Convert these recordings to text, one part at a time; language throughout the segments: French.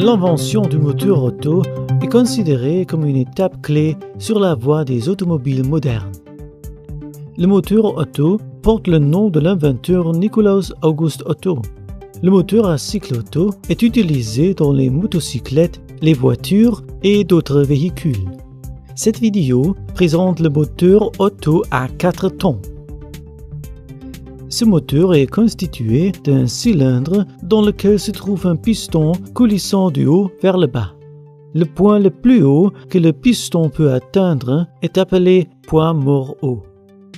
L'invention du moteur auto est considérée comme une étape clé sur la voie des automobiles modernes. Le moteur Otto porte le nom de l'inventeur Nikolaus August Otto. Le moteur à cycle Otto est utilisé dans les motocyclettes, les voitures et d'autres véhicules. Cette vidéo présente le moteur Otto à 4 temps. Ce moteur est constitué d'un cylindre dans lequel se trouve un piston coulissant du haut vers le bas. Le point le plus haut que le piston peut atteindre est appelé point mort haut.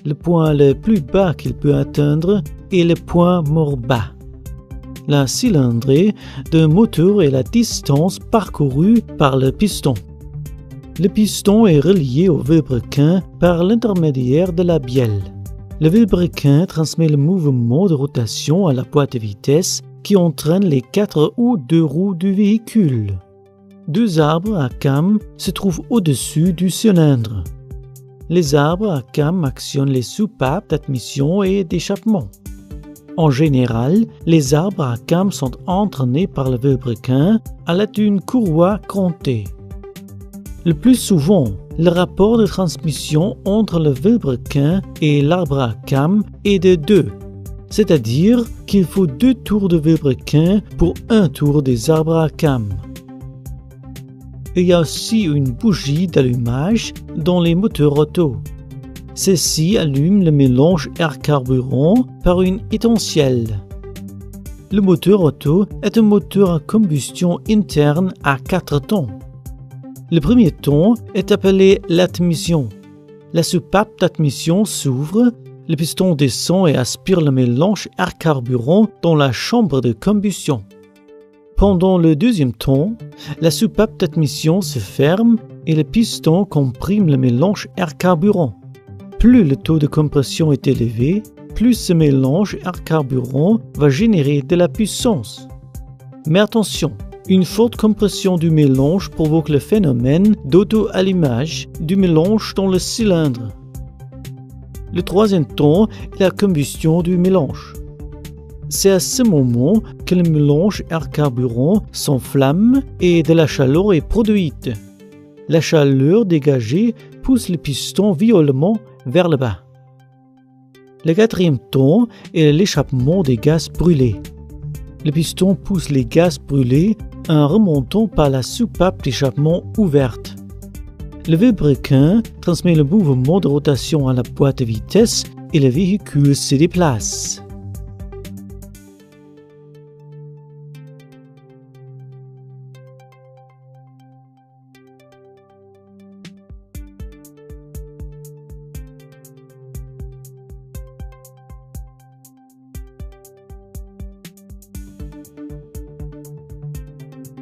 Le point le plus bas qu'il peut atteindre est le point mort bas. La cylindrée d'un moteur est la distance parcourue par le piston. Le piston est relié au vilebrequin par l'intermédiaire de la bielle. Le vilebrequin transmet le mouvement de rotation à la boîte de vitesse qui entraîne les 4 ou 2 roues du véhicule. 2 arbres à cames se trouvent au-dessus du cylindre. Les arbres à cames actionnent les soupapes d'admission et d'échappement. En général, les arbres à cames sont entraînés par le vilebrequin à l'aide d'une courroie cantée. Le plus souvent, le rapport de transmission entre le vilebrequin et l'arbre à cames est de 2, c'est-à-dire qu'il faut 2 tours de vilebrequin pour 1 tour des arbres à cames. Il y a aussi une bougie d'allumage dans les moteurs auto. Celle-ci allume le mélange air-carburant par une étincelle. Le moteur auto est un moteur à combustion interne à 4 temps. Le premier temps est appelé l'admission. La soupape d'admission s'ouvre, le piston descend et aspire le mélange air-carburant dans la chambre de combustion. Pendant le deuxième temps, la soupape d'admission se ferme et le piston comprime le mélange air-carburant. Plus le taux de compression est élevé, plus ce mélange air-carburant va générer de la puissance. Mais attention, une forte compression du mélange provoque le phénomène d'auto-allumage du mélange dans le cylindre. Le troisième temps est la combustion du mélange. C'est à ce moment que le mélange air-carburant s'enflamme et de la chaleur est produite. La chaleur dégagée pousse le piston violemment vers le bas. Le quatrième temps est l'échappement des gaz brûlés. Le piston pousse les gaz brûlés en remontant par la soupape d'échappement ouverte. Le vilebrequin transmet le mouvement de rotation à la boîte de vitesse et le véhicule se déplace.